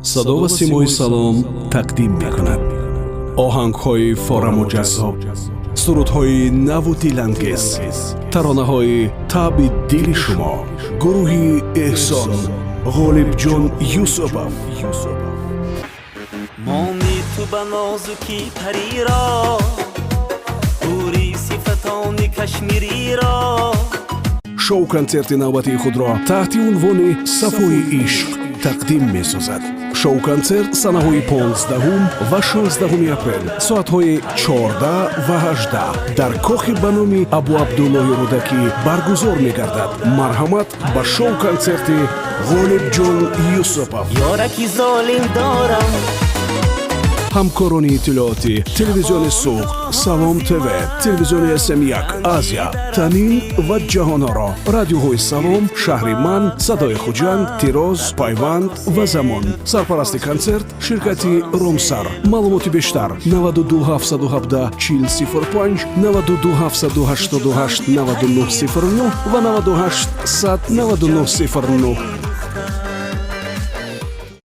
صدا و سیمای سلام تقدیم میکند آهنگ‌های فارم و جذاب، سرودهای نو و دلانگیز، ترانه‌های طعم دل شما. گروه احسان، غالب جان یوسفов. مانی تو بنازکی پری را، پوری صفتان کشمیری را. شو-концерти навбатии худро таҳти унвони Сафои ишқ тақдим месозад. шоу-концерт санаҳои 15 ва 16 апрел соатҳои 14 ва 18 дар кохи ба номи Абу Абдуллоҳи Рӯдакӣ баргузор мегардад. марҳамат ба шоу-концерти ғолибҷон Юсупов. یارکی ظالم دارم. ҳамкорони иттилооти телевизиони суғд, Салом ТВ, телевизиони SM1 Азия, Танин ва ҷаҳоноро, радиоҳои Салом, Шаҳри Ман, Садои Хуҷанд, Тироз, Пайванд ва Замон. Сарпарасти концерт ширкати Ромсар. маълумоти бештар 92 717 4005, 92 788 9909 ва 98 100 9909.